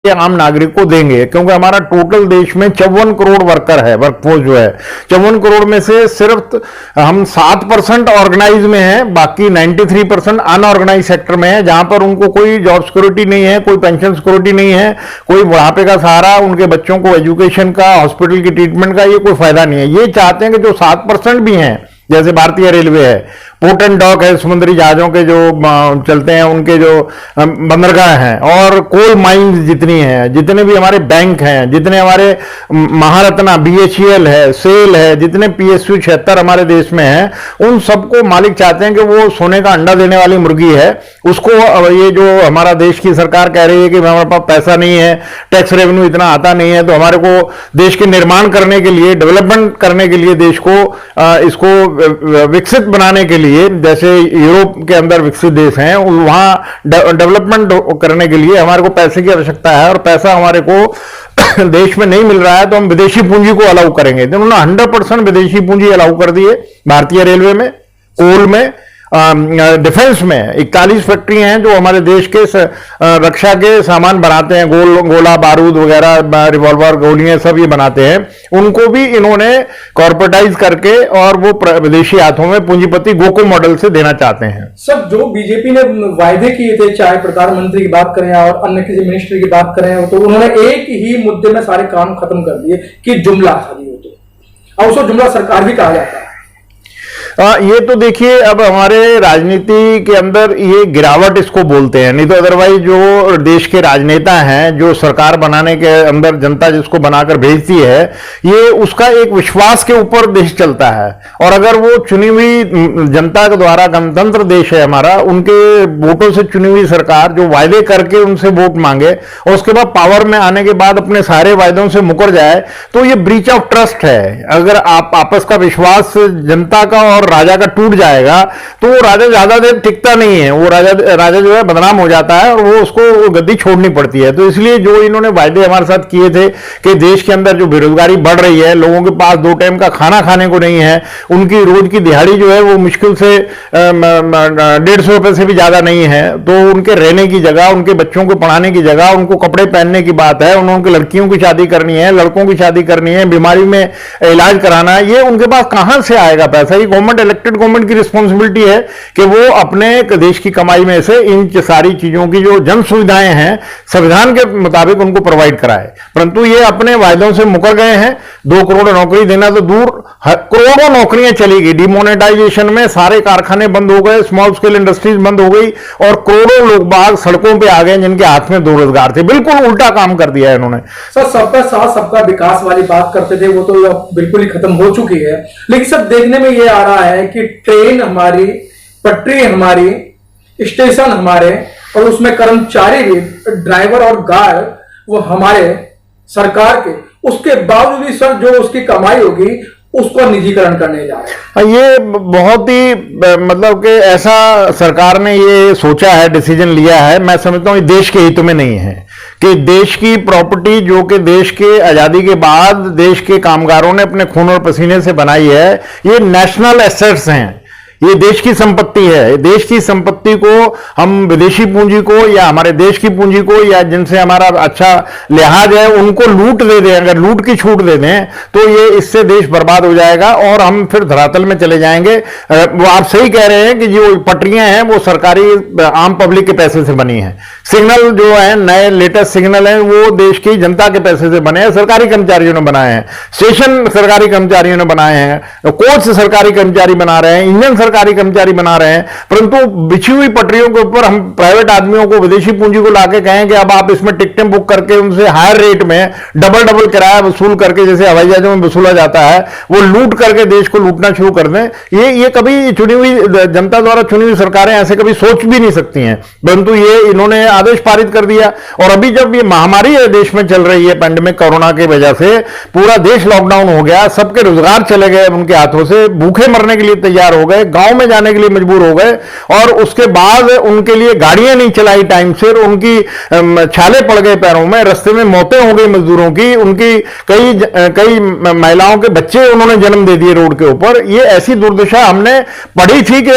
आम नागरिक को देंगे, क्योंकि हमारा टोटल देश में 54 करोड़ वर्कर है, वर्कफोर्स जो है 54 करोड़ में से सिर्फ हम 7% ऑर्गेनाइज में हैं, बाकी 93% अनऑर्गेनाइज सेक्टर में है, जहां पर उनको कोई जॉब सिक्योरिटी नहीं है, कोई पेंशन सिक्योरिटी नहीं है, कोई बुढ़ापे का सहारा, उनके बच्चों को एजुकेशन का, हॉस्पिटल की ट्रीटमेंट का ये कोई फायदा नहीं है। ये चाहते हैं कि जो 7% भी हैं, जैसे भारतीय रेलवे है, पोर्ट एंड डॉक है, समुद्री जहाजों के जो चलते हैं उनके जो बंदरगाह हैं, और कोल माइंस जितनी हैं, जितने भी हमारे बैंक हैं, जितने हमारे महारत्ना BHEL है, सेल है, जितने PSU 76 हमारे देश में हैं, उन सबको मालिक चाहते हैं कि वो सोने का अंडा देने वाली मुर्गी है, उसको ये जो हमारा देश की सरकार कह रही है कि हमारे पास पैसा नहीं है, टैक्स रेवेन्यू इतना आता नहीं है, तो हमारे को देश के निर्माण करने के लिए, डेवलपमेंट करने के लिए, देश को इसको विकसित बनाने के लिए, जैसे यूरोप के अंदर विकसित देश हैं, वहां डेवलपमेंट करने के लिए हमारे को पैसे की आवश्यकता है, और पैसा हमारे को देश में नहीं मिल रहा है, तो हम विदेशी पूंजी को अलाउ करेंगे। तो उन्होंने 100% विदेशी पूंजी अलाउ कर दी है भारतीय रेलवे में, कोल में, डिफेंस में 41 फैक्ट्री हैं जो हमारे देश के रक्षा के सामान बनाते हैं, गोला बारूद वगैरह, रिवॉल्वर, गोलियां सब ये बनाते हैं, उनको भी इन्होंने कॉर्पोरेटाइज करके और वो विदेशी हाथों में पूंजीपति गोकुल मॉडल से देना चाहते हैं। सब जो बीजेपी ने वायदे किए थे, चाहे प्रधानमंत्री की बात करें और अन्य किसी मिनिस्टर की बात करें, तो उन्होंने एक ही मुद्दे में सारे काम खत्म कर दिए कि जुमला था जी, वो तो अब उसको जुमला सरकार भी कहा जाता है। ये तो देखिए, अब हमारे राजनीति के अंदर ये गिरावट इसको बोलते हैं, नहीं तो अदरवाइज जो देश के राजनेता हैं, जो सरकार बनाने के अंदर जनता जिसको बनाकर भेजती है, ये उसका एक विश्वास के ऊपर देश चलता है, और अगर वो चुनी हुई जनता के द्वारा, गणतंत्र देश है हमारा, उनके वोटों से चुनी हुई सरकार जो वायदे करके उनसे वोट मांगे और उसके बाद पावर में आने के बाद अपने सारे वायदों से मुकर जाए, तो ये ब्रीच ऑफ ट्रस्ट है। अगर आप आपस का विश्वास जनता का और राजा का टूट जाएगा, तो वो राजा ज्यादा देर टिकता नहीं है, वो राजा जो है बदनाम हो जाता है, और वो उसको गद्दी छोड़नी पड़ती है। तो इसलिए जो इन्होंने वायदे हमारे साथ किए थे कि देश के अंदर जो बेरोजगारी बढ़ रही है, लोगों के पास 2 टाइम का खाना खाने को नहीं है, उनकी रोज की दिहाड़ी जो है वो मुश्किल से 150 रुपए से भी ज्यादा नहीं है, तो उनके रहने की जगह, उनके बच्चों को पढ़ाने की जगह, उनको कपड़े पहनने की बात है, उन्होंने लड़कियों की शादी करनी है, लड़कों की शादी करनी है, बीमारी में इलाज कराना है, ये उनके पास कहां से आएगा पैसा? ये गवर्नमेंट, इलेक्टेड गवर्नमेंट की रिस्पॉन्सिबिलिटी है कि वो अपने देश की कमाई में से इन सारी चीजों की जो जन सुविधाएं हैं संविधान के मुताबिक उनको प्रोवाइड कराए, परंतु ये अपने वायदों से मुकर गए हैं। 2 करोड़ नौकरी देना तो दूर, करोड़ों नौकरियां चली गई, डिमोनेटाइजेशन में सारे कारखाने बंद हो गए, स्मॉल स्केल इंडस्ट्रीज बंद हो गई, और करोड़ों लोग बाग सड़कों पे आ गए जिनके हाथ में 2 रोजगार थे। बिल्कुल उल्टा काम कर दिया है इन्होंने। सर, सबका साथ सबका विकास वाली बात करते थे, वो तो बिल्कुल ही खत्म हो चुकी है, लेकिन सब देखने में ये आ रहा है कि ट्रेन हमारी, पटरी हमारी, स्टेशन हमारे, और उसमें कर्मचारी भी, ड्राइवर और गार्ड वो हमारे सरकार के, उसके बावजूद भी सर जो उसकी कमाई होगी उसको निजीकरण करने जा रहे हैं। ये बहुत ही मतलब कि ऐसा सरकार ने ये सोचा है, डिसीजन लिया है, मैं समझता हूं देश के हित में नहीं है कि देश की प्रॉपर्टी जो कि देश के आजादी के बाद देश के कामगारों ने अपने खून और पसीने से बनाई है, ये नेशनल एसेट्स हैं, ये देश की संपत्ति है। देश की संपत्ति को हम विदेशी पूंजी को या हमारे देश की पूंजी को या जिनसे हमारा अच्छा लिहाज है उनको लूट दे दें, अगर लूट की छूट दे दें तो ये इससे देश बर्बाद हो जाएगा और हम फिर धरातल में चले जाएंगे। वो आप सही कह रहे हैं कि जो पटरियां हैं वो सरकारी आम पब्लिक के पैसे से बनी है, सिग्नल जो है नए लेटेस्ट सिग्नल है वो देश की जनता के पैसे से बने हैं, सरकारी कर्मचारियों ने बनाए हैं, स्टेशन सरकारी कर्मचारियों ने बनाए हैं, कोच सरकारी कर्मचारी बना रहे हैं, इंजन सरकारी कर्मचारी बना रहे हैं, परंतु बिछी हुई पटरियों के ऊपर हम प्राइवेट आदमियों को, विदेशी पूंजी को लाके कहें कि अब आप इसमें टिकटें बुक करके उनसे हायर रेट में डबल किराया वसूल करके, जैसे हवाई जहाजों में वसूला जाता है, वो लूट करके देश को लूटना शुरू कर दें। ये कभी चुनी हुई जनता द्वारा चुनी हुई सरकारें ऐसे कभी सोच भी नहीं सकती हैं, परंतु ये इन्होंने आदेश पारित कर दिया। और अभी जब ये महामारी है देश में चल रही है, पैंडेमिक कोरोना की वजह से पूरा देश लॉकडाउन हो गया, सबके रोजगार चले गए उनके हाथों से, भूखे मरने के लिए तैयार हो गए, गांव में जाने के लिए मजबूर हो गए, और उसके बाद उनके लिए गाड़ियां नहीं चलाई टाइम से, उनकी छाले पड़ गए पैरों में, रास्ते में मौतें हो गई मजदूरों की, उनकी कई महिलाओं के बच्चे उन्होंने जन्म दे दिए रोड के ऊपर। ये ऐसी दुर्दशा हमने पढ़ी थी कि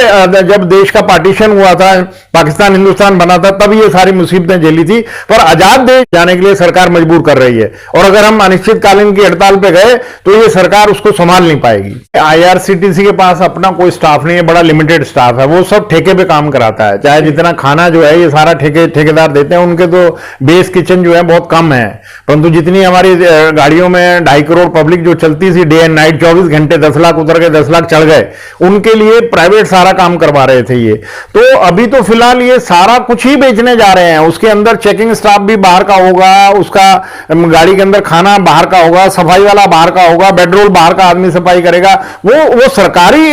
जब देश का पार्टीशन हुआ था, पाकिस्तान हिंदुस्तान बना था, तब ये सारी मुसीबतें झेली थी, पर आजाद देश जाने के लिए सरकार मजबूर कर रही है। और अगर हम अनिश्चितकालीन की हड़ताल पे गए तो ये सरकार उसको संभाल नहीं पाएगी। आईआरसीटीसी के पास अपना कोई स्टाफ नहीं है, बड़ा लिमिटेड स्टाफ है, वो सब ठेके पे काम कराता है। चाहे जितना खाना जो है ये सारा ठेकेदार देते हैं, उनके तो बेस किचन जो है बहुत कम है, परंतु जितनी हमारी गाड़ियों में 2.5 करोड़ पब्लिक जो चलती थी डे एंड नाइट 24 घंटे, 10 लाख उतर गए, 10 लाख चढ़ गए, उनके लिए प्राइवेट सारा काम करवा रहे थे ये। तो अभी तो फिलहाल ये सारा कुछ ही बेचने जा रहे हैं। उसके अंदर चेकिंग स्टाफ भी बाहर का होगा, उसका गाड़ी के अंदर खाना बाहर का होगा, सफाई वाला बाहर का होगा, बेडरोल बाहर का आदमी सफाई करेगा। वो सरकारी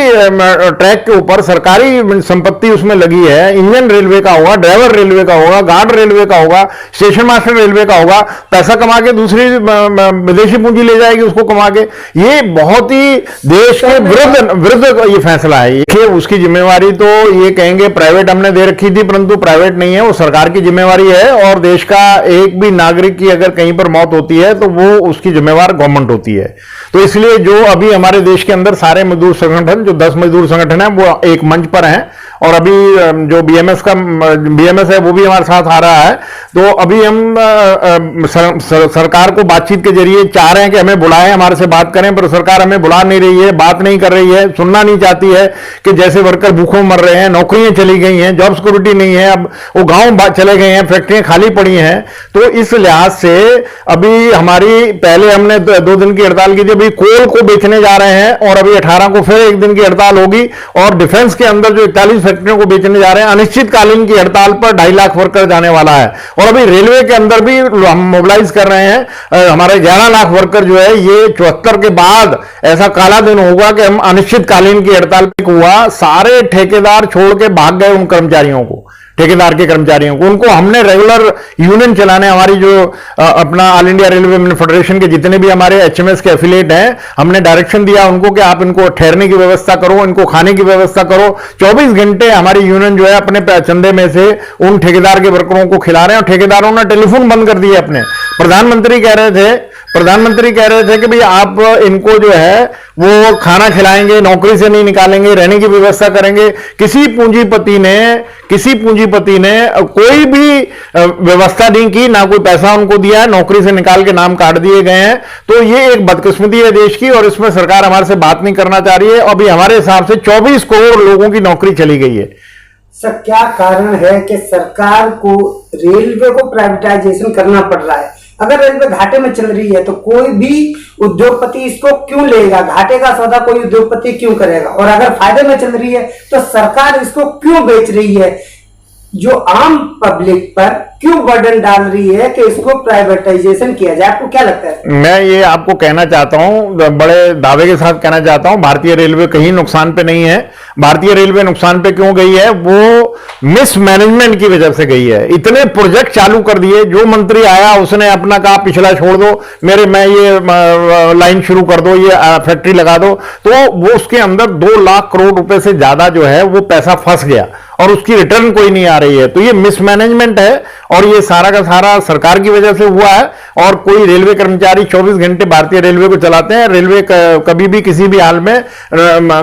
ट्रैक के ऊपर सरकारी संपत्ति उसमें लगी है। इंजन रेलवे का होगा, ड्राइवर रेलवे का होगा, गार्ड रेलवे का होगा, स्टेशन मास्टर रेलवे का होगा। पैसा कमा के दूसरी विदेशी पूंजी ले जाएगी उसको कमा के। ये बहुत ही देश के विरुद्ध ये फैसला है। ये उसकी जिम्मेवारी तो ये कहेंगे प्राइवेट हमने दे रखी थी, परंतु प्राइवेट नहीं है, वो सरकार की जिम्मेवारी है। और देश का एक भी नागरिक की अगर कहीं पर मौत होती है तो वो उसकी जिम्मेवार गवर्नमेंट होती है। तो इसलिए जो अभी हमारे देश के अंदर सारे मजदूर संगठन, जो 10 मजदूर संगठन है, वो एक मंच पर हैं। और अभी जो बीएमएस है वो भी हमारे साथ आ रहा है। तो अभी हम सरकार को बातचीत के जरिए चाह रहे हैं कि हमें बुलाएं, हमारे से बात करें, पर सरकार हमें बुला नहीं रही है, बात नहीं कर रही है, सुनना नहीं चाहती है कि जैसे वर्कर भूखों मर रहे हैं, नौकरियां चली गई हैं, जॉब सिक्योरिटी नहीं है, अब वो गांव चले गए हैं, फैक्ट्रियां खाली पड़ी हैं। तो इस लिहाज से अभी हमारी पहले हमने 2 दिन की हड़ताल की थी, अभी कोल को बेचने जा रहे हैं, और अभी 18 को फिर 1 दिन की हड़ताल होगी। और डिफेंस के अंदर जो 41 फैक्ट्रियों को बेचने जा रहे हैं, अनिश्चितकालीन की हड़ताल पर 2.5 लाख वर्कर जाने वाला है। और अभी रेलवे के अंदर भी हम मोबिलाइज कर रहे हैं, हमारे 11 लाख वर्कर जो है, ये 74 के बाद ऐसा काला दिन होगा कि हम अनिश्चितकालीन की हड़ताल हुआ। सारे ठेकेदार छोड़ के भाग गए उन कर्मचारियों को, ठेकेदार के कर्मचारियों को। उनको हमने रेगुलर यूनियन चलाने, हमारी जो अपना ऑल इंडिया रेलवे फेडरेशन के जितने भी हमारे एचएमएस के एफिलिएट हैं, हमने डायरेक्शन दिया उनको कि आप इनको ठहरने की व्यवस्था करो, इनको खाने की व्यवस्था करो। 24 घंटे हमारी यूनियन जो है अपने चंदे में से उन ठेकेदार के वर्करों को खिला रहे हैं। और ठेकेदारों ने टेलीफोन बंद कर दिए अपने। प्रधानमंत्री कह रहे थे कि भाई आप इनको जो है वो खाना खिलाएंगे, नौकरी से नहीं निकालेंगे, रहने की व्यवस्था करेंगे। किसी पूंजीपति ने कोई भी व्यवस्था नहीं की, ना कोई पैसा उनको दिया है, नौकरी से निकाल के नाम काट दिए गए हैं। तो ये एक बदकिस्मती है देश की, और इसमें सरकार हमारे से बात नहीं करना चाह रही है। अभी हमारे हिसाब से 24 करोड़ लोगों की नौकरी चली गई है। सर, क्या कारण है कि सरकार को रेलवे को प्राइवेटाइजेशन करना पड़ रहा है? अगर रेलवे घाटे में चल रही है तो कोई भी उद्योगपति इसको क्यों लेगा? घाटे का सौदा कोई उद्योगपति क्यों करेगा? और अगर फायदे में चल रही है तो सरकार इसको क्यों बेच रही है? जो आम पब्लिक पर क्यों बर्डन डाल रही है कि इसको प्राइवेटाइजेशन किया जाए? आपको क्या लगता है? मैं ये आपको कहना चाहता हूं, बड़े दावे के साथ कहना चाहता हूं, भारतीय रेलवे कहीं नुकसान पे नहीं है। भारतीय रेलवे नुकसान पे क्यों गई है? वो मिसमैनेजमेंट की वजह से गई है। इतने प्रोजेक्ट चालू कर दिए, जो मंत्री आया उसने अपना कहा पिछला छोड़ दो, मैं ये लाइन शुरू कर दो, ये फैक्ट्री लगा दो, तो वो उसके अंदर 2 लाख करोड़ रुपए से ज्यादा जो है वो पैसा फंस गया और उसकी रिटर्न कोई नहीं आ रही है। तो ये मिसमैनेजमेंट है और ये सारा का सारा सरकार की वजह से हुआ है। और कोई रेलवे कर्मचारी 24 घंटे भारतीय रेलवे को चलाते हैं, रेलवे कभी भी किसी भी हाल में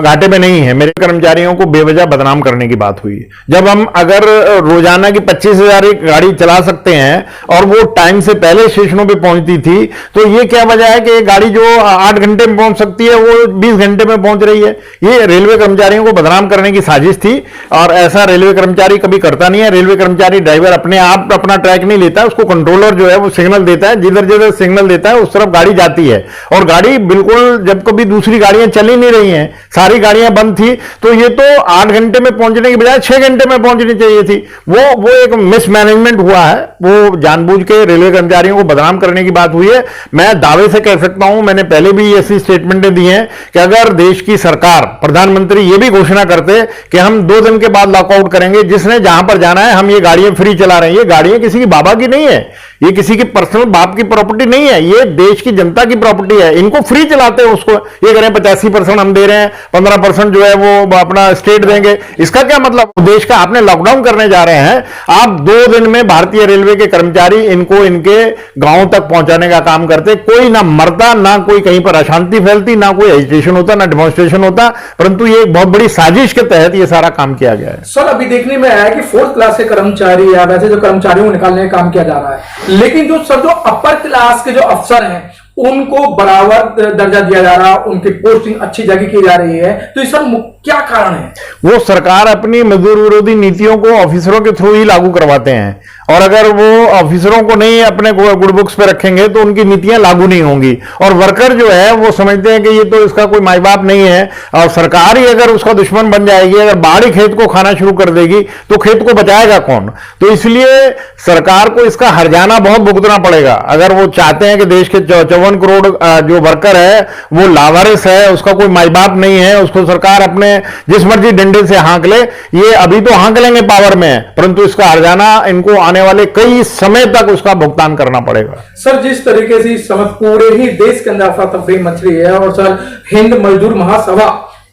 घाटे में नहीं है। मेरे कर्मचारियों को बेवजह बदनाम करने की बात हुई। जब हम अगर रोजाना की 25,000 गाड़ी चला सकते हैं और वो टाइम से पहले स्टेशनों पे पहुंचती थी, तो ये क्या वजह है कि गाड़ी जो 8 घंटे में पहुंच सकती है वो 20 घंटे में पहुंच रही है? ये रेलवे कर्मचारियों को बदनाम करने की साजिश थी और ऐसा रेलवे कर्मचारी कभी करता नहीं है। रेलवे कर्मचारी ड्राइवर अपने आप अपना ट्रैक नहीं लेता, उसको कंट्रोलर जो है वो सिग्नल देता है, जिधर जिधर सिग्नल देता है उस तरफ गाड़ी जाती है। और गाड़ी बिल्कुल, जब कभी दूसरी गाड़ियां चली नहीं रही हैं, सारी गाड़ियां बंद थी, तो ये तो 8 घंटे में पहुंचने की बजाय 6 घंटे में पहुंचनी चाहिए थी। वो एक मिसमैनेजमेंट हुआ है, वो जानबूझ के रेलवे कर्मचारियों को बदनाम करने की बात हुई है। मैं दावे से कह सकता हूं, मैंने पहले भी ऐसी स्टेटमेंटें दी हैं कि अगर देश की सरकार, प्रधानमंत्री ये भी घोषणा करते कि हम 2 दिन के बाद लॉकआउट करेंगे, जिसने जहां पर जाना है हम ये गाड़ियां फ्री चला रहे हैं, ये गाड़ियां किसी की बाबा की नहीं है, ये किसी की पर्सनल बाप की प्रॉपर्टी नहीं है, ये देश की जनता की प्रॉपर्टी है। इनको फ्री चलाते हैं उसको, ये करें 85% हम दे रहे हैं, 15% जो है वो अपना स्टेट देंगे, इसका क्या मतलब? देश का आपने लॉकडाउन करने जा रहे हैं, आप 2 दिन में भारतीय रेलवे के कर्मचारी इनको इनके गांव तक पहुंचाने का काम करते, कोई ना मरता, ना कोई कहीं पर अशांति फैलती, ना कोई एजिटेशन होता, ना डेमोन्स्ट्रेशन होता, परंतु ये एक बहुत बड़ी साजिश के तहत ये सारा काम किया गया है। सर अभी देखने में आया कि 4th क्लास के कर्मचारी या वैसे जो कर्मचारियों को निकालने का काम किया जा रहा है, लेकिन जो सर जो अपर क्लास के जो अफसर हैं उनको बराबर दर्जा दिया जा रहा है, उनकी पोस्टिंग अच्छी जगह की जा रही है, तो इस सब क्या कारण है? वो सरकार अपनी मजदूर विरोधी नीतियों को ऑफिसरों के थ्रू ही लागू करवाते हैं, और अगर वो ऑफिसरों को नहीं अपने गुड बुक्स पे रखेंगे तो उनकी नीतियां लागू नहीं होंगी, और वर्कर जो है वो समझते हैं कि ये तो इसका कोई माई बाप नहीं है, और सरकार ही अगर उसका दुश्मन बन जाएगी, अगर बाड़ी खेत को खाना शुरू कर देगी तो खेत को बचाएगा कौन? तो इसलिए सरकार को इसका हर्जाना बहुत भुगतना पड़ेगा। अगर वो चाहते हैं कि देश के 54 करोड़ जो वर्कर है वो लावारिस है, उसका कोई माई बाप नहीं है, उसको सरकार अपने जिस मर्जी डंडे से हाँक ले, ये अभी तो हाँक लेंगे पावर में, परंतु इसका हर्जाना इनको आने वाले कई समय तक उसका भुगतान करना पड़ेगा। सर जिस तरीके से इस समय पूरे ही देश के अंदर अफरा तफरी मच रही है, और सर हिंद मजदूर महासभा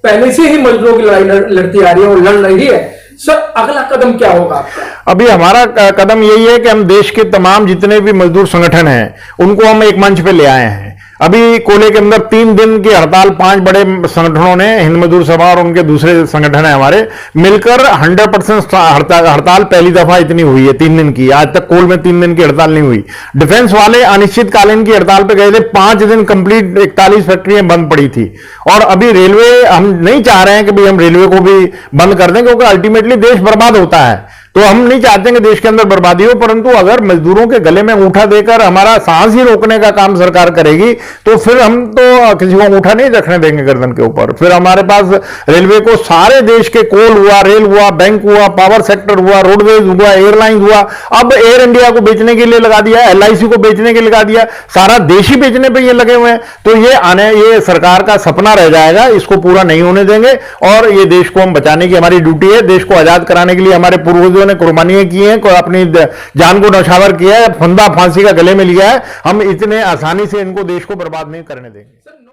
पहले से ही मजदूरों की लड़ाई लड़ती आ रही है और लड़ रही है, सर अगला कदम क्या होगा आपका? अभी हमारा कदम यही है कि हम देश के तमाम जितने भी मजदूर संगठन हैं उनको हम एक मंच पे ले आए हैं। अभी कोले के अंदर 3 दिन की हड़ताल 5 बड़े संगठनों ने, हिंद मजदूर सभा और उनके दूसरे संगठन है हमारे, मिलकर 100% हड़ताल पहली दफा इतनी हुई है 3 दिन की। आज तक कोल में 3 दिन की हड़ताल नहीं हुई। डिफेंस वाले अनिश्चितकालीन की हड़ताल पे गए थे, 5 दिन कंप्लीट 41 फैक्ट्रियां बंद पड़ी थी। और अभी रेलवे, हम नहीं चाह रहे हैं कि भाई हम रेलवे को भी बंद कर दें, क्योंकि अल्टीमेटली देश बर्बाद होता है, तो हम नहीं चाहते कि देश के अंदर बर्बादी हो, परंतु अगर मजदूरों के गले में अंगूठा देकर हमारा सांस ही रोकने का काम सरकार करेगी तो फिर हम तो किसी को अंगूठा नहीं रखने देंगे गर्दन के ऊपर। फिर हमारे पास रेलवे को सारे देश के कोल हुआ, रेल हुआ, बैंक हुआ, पावर सेक्टर हुआ, रोडवेज हुआ, एयरलाइन हुआ, अब एयर इंडिया को बेचने के लिए लगा दिया, LIC को बेचने के लिए लगा दिया, सारा देश ही बेचने पर ये लगे हुए हैं। तो ये सरकार का सपना रह जाएगा, इसको पूरा नहीं होने देंगे, और ये देश को हम बचाने की हमारी ड्यूटी है। देश को आजाद कराने के लिए हमारे पूर्वजों ने कुर्बानियां की हैं, अपनी जान को नौछावर किया है, फंदा फांसी का गले में लिया है, हम इतने आसानी से इनको देश को बर्बाद नहीं करने देंगे।